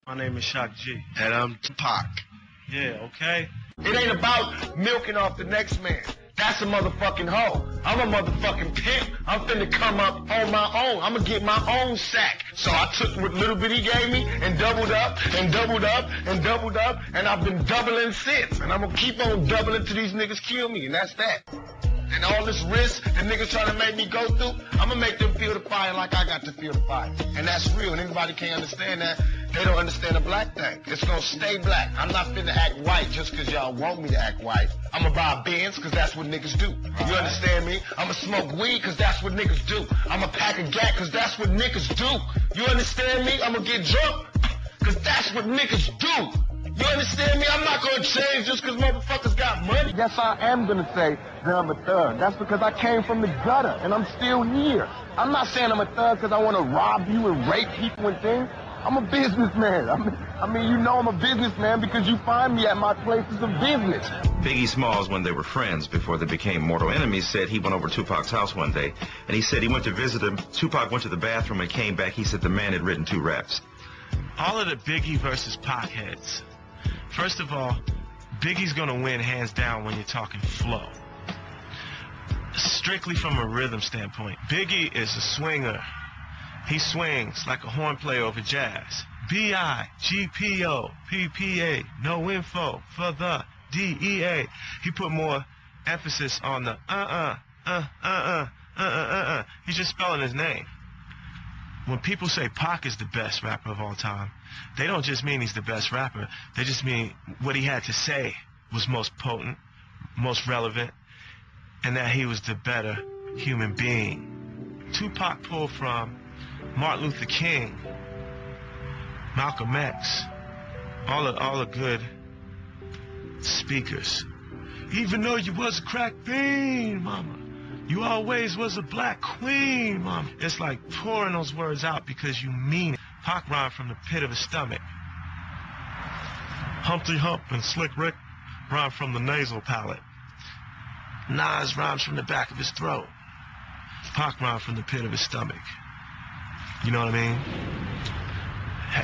My name is Shock G. And I'm Tupac. Yeah, okay? It ain't about milking off the next man. That's a motherfucking hoe. I'm a motherfucking pimp. I'm finna come up on my own. I'm gonna get my own sack. So I took what little bit he gave me and doubled up and doubled up and doubled up, and I've been doubling since. And I'm gonna keep on doubling till these niggas kill me, and that's that. And all this risk that niggas trying to make me go through, I'm gonna make them feel the fire like I got to feel the fire. And that's real, and anybody can't understand that. They don't understand the black thing. It's gonna stay black. I'm not finna act white just cause y'all want me to act white. I'ma buy a Benz cause that's what niggas do. You understand me? I'ma smoke weed cause that's what niggas do. I'ma pack a gat cause that's what niggas do. You understand me? I'ma get drunk cause that's what niggas do. You understand me? I'm not gonna change just cause motherfuckers got money. Yes, I am gonna say that I'm a thug. That's because I came from the gutter and I'm still here. I'm not saying I'm a thug cause I wanna rob you and rape people and things. I'm a businessman. I mean, you know I'm a businessman because you find me at my places of business. Biggie Smalls, when they were friends before they became mortal enemies, said he went over to Tupac's house one day, and he said he went to visit him. Tupac went to the bathroom and came back. He said the man had written 2 raps. All of the Biggie versus Pac heads. First of all, Biggie's gonna win hands down when you're talking flow. Strictly from a rhythm standpoint, Biggie is a swinger. He swings like a horn player over jazz. B-I-G-P-O, P-P-A, no info for the D-E-A. He put more emphasis on the He's just spelling his name. When people say Pac is the best rapper of all time, they don't just mean he's the best rapper. They just mean what he had to say was most potent, most relevant, and that he was the better human being. Tupac pulled from Martin Luther King, Malcolm X, all the good speakers. Even though you was a crack fiend, mama, you always was a black queen, mama. It's like pouring those words out because you mean it. Pac rhymed from the pit of his stomach. Humpty Hump and Slick Rick rhymed from the nasal palate. Nas rhymes from the back of his throat. Pac rhymed from the pit of his stomach. You know what I mean?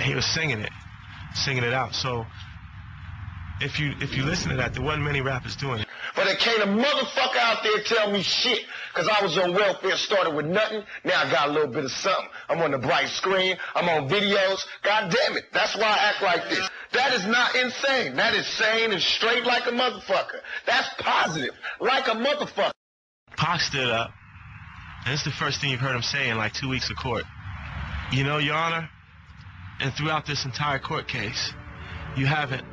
He was singing it out. So if you listen to that, there wasn't many rappers doing it. But there can't a motherfucker out there tell me shit, cause I was on welfare, started with nothing, now I got a little bit of something. I'm on the bright screen, I'm on videos, god damn it, that's why I act like this. That is not insane, that is sane and straight like a motherfucker. That's positive, like a motherfucker. Pac stood up, and it's the first thing you've heard him say in like 2 weeks of court. You know, Your Honor, and throughout this entire court case, you haven't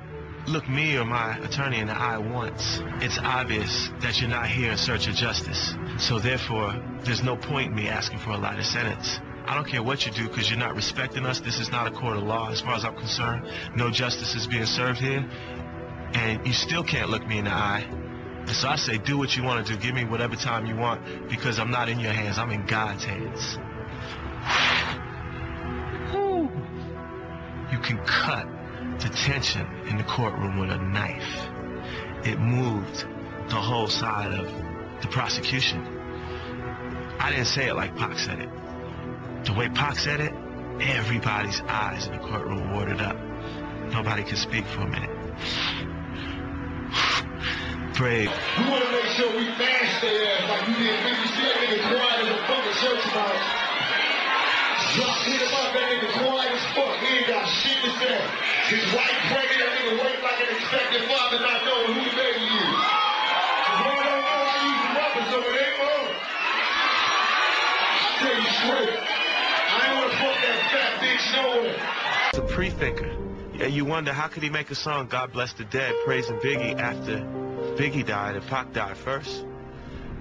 looked me or my attorney in the eye once. It's obvious that you're not here in search of justice. So therefore, there's no point in me asking for a lighter sentence. I don't care what you do because you're not respecting us. This is not a court of law as far as I'm concerned. No justice is being served here. And you still can't look me in the eye. And so I say, do what you want to do. Give me whatever time you want because I'm not in your hands. I'm in God's hands. You can cut the tension in the courtroom with a knife. It moved the whole side of the prosecution. I didn't say it like Pac said it. The way Pac said it, everybody's eyes in the courtroom watered up. Nobody could speak for a minute. Brave. We want to make sure we bash their ass like we did 50 Cent. Nigga quiet as a fucking church mouse. Drop hit him up, that nigga quiet as fuck. He ain't got shit to say. His wife pregnant, that nigga wait like an expected father not knowing who the baby is. Cause when I don't know, I use the rubber so it ain't wrong. I tell you straight, I ain't wanna fuck that fat bitch nowhere. It's a pre-thinker. Yeah, you wonder how could he make a song, God Bless the Dead, praising Biggie after Biggie died and Pac died first?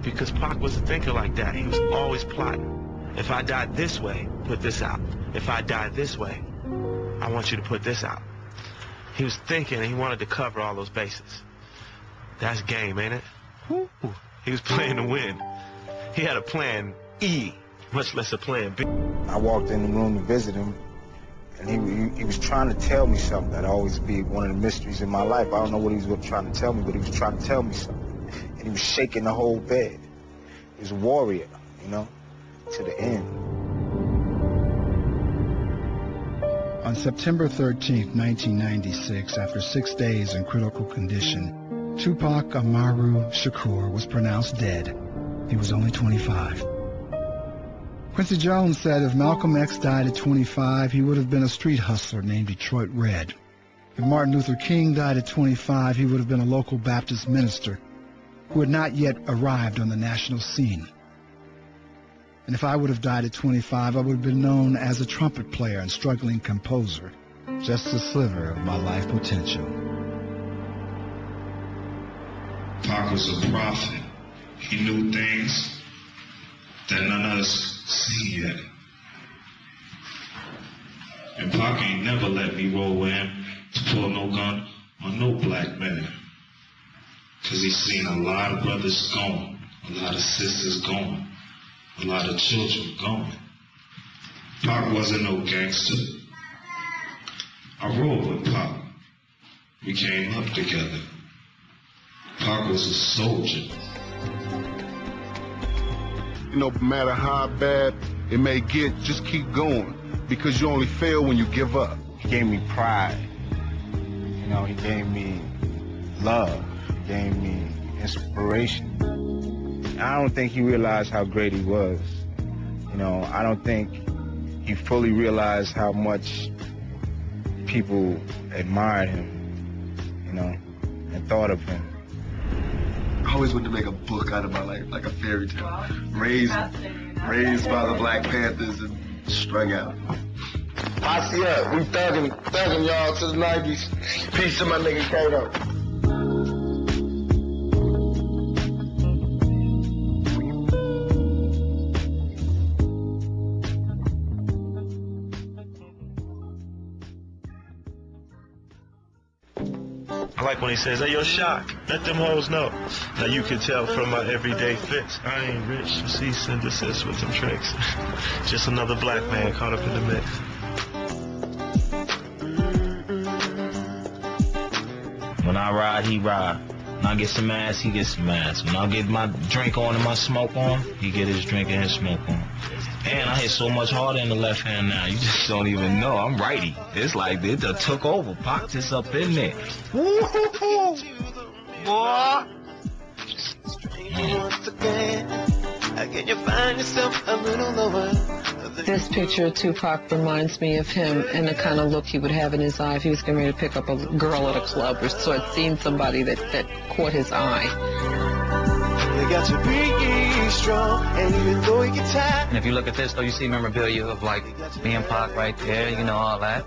Because Pac was a thinker like that. He was always plotting. If I died this way, put this out. If I died this way, I want you to put this out. He was thinking and he wanted to cover all those bases. That's game, ain't it? Woo. He was playing to win. He had a plan E, much less a plan B. I walked in the room to visit him, and he was trying to tell me something. That'd always be one of the mysteries in my life. I don't know what he was trying to tell me, but he was trying to tell me something. And he was shaking the whole bed. He was a warrior, you know, to the end. On September 13, 1996, after 6 days in critical condition, Tupac Amaru Shakur was pronounced dead. He was only 25. Quincy Jones said if Malcolm X died at 25, he would have been a street hustler named Detroit Red. If Martin Luther King died at 25, he would have been a local Baptist minister who had not yet arrived on the national scene. And if I would have died at 25, I would have been known as a trumpet player and struggling composer, just a sliver of my life potential. Pac was a prophet. He knew things that none of us see yet. And Pac ain't never let me roll with him to pull no gun on no black man. Cause he's seen a lot of brothers gone, a lot of sisters gone, a lot of children gone. Pac wasn't no gangster. I rolled with Pac. We came up together. Pac was a soldier. You know, no matter how bad it may get, just keep going, because you only fail when you give up. He gave me pride. You know, he gave me love. He gave me inspiration. I don't think he realized how great he was. You know, I don't think he fully realized how much people admired him, you know, and thought of him. I always wanted to make a book out of my life, like a fairy tale. Raised by the Black Panthers and strung out. Posse up, we thugging y'all to the 90s. Peace to my nigga Kato. I like when he says, hey, yo, Shock, let them hoes know. Now you can tell from my everyday fits, I ain't rich, cease and desist with them tricks. Just another black man caught up in the mix. When I ride, he ride. When I get some ass, he gets some ass. When I get my drink on and my smoke on, he get his drink and his smoke on. And I hit so much harder in the left hand now, you just don't even know. I'm righty. It's like it done took over. Pac just up in there. Woo-hoo-hoo. Boy. This picture of Tupac reminds me of him and the kind of look he would have in his eye if he was getting ready to pick up a girl at a club or so had seen somebody that caught his eye. And if you look at this, though, you see memorabilia of, like, me and Pac right there, you know, all that,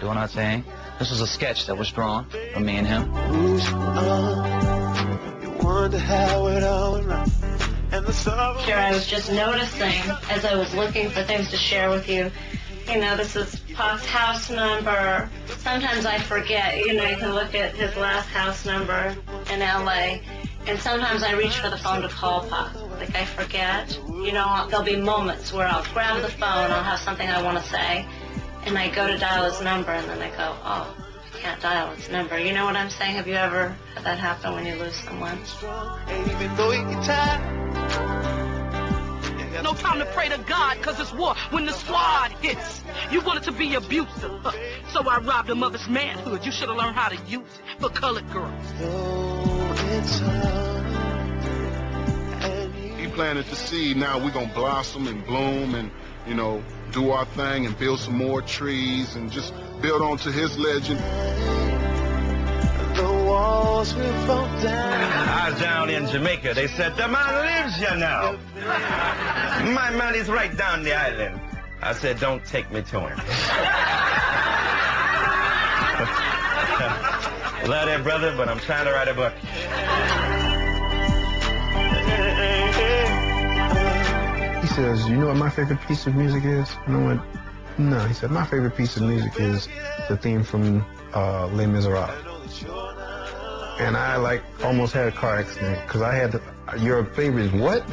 doing our thing. This was a sketch that was drawn from me and him. Here, I was just noticing, as I was looking for things to share with you, you know, this is Pac's house number. Sometimes I forget, you know, you can look at his last house number in L.A., and sometimes I reach for the phone to call Pac. Like, I forget. You know, there'll be moments where I'll grab the phone, I'll have something I want to say, and I go to dial his number, and then I go, oh, I can't dial his number. You know what I'm saying? Have you ever had that happen when you lose someone? No time to pray to God, cause it's war when the squad hits. You wanted to be abusive, so I robbed a mother's manhood. You should have learned how to use it for colored girls. He planted the seed. Now we're gonna blossom and bloom and, you know, do our thing and build some more trees and just build onto his legend. The walls will fall down. I was down in Jamaica. They said, the man lives here now. My man is right down the island. I said, don't take me to him. Love that brother, but I'm trying to write a book. He says, you know what my favorite piece of music is? And I went, no. He said, my favorite piece of music is the theme from Les Miserables. And I, like, almost had a car accident, because I had your favorite what?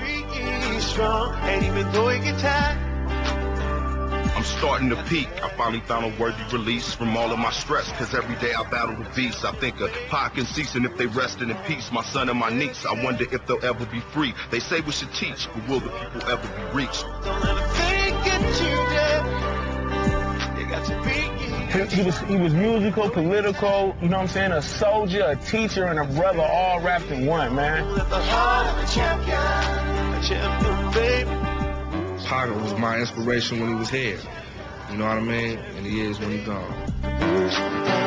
I'm starting to peak. I finally found a worthy release from all of my stress, cause every day I battle the beast. I think of Pac and ceasing if they rested in peace. My son and my niece, I wonder if they'll ever be free. They say we should teach, but will the people ever be reached? He was musical, political, you know what I'm saying, a soldier, a teacher, and a brother all wrapped in one, man. Pac was my inspiration when he was here. You know what I mean? And he is when he's gone.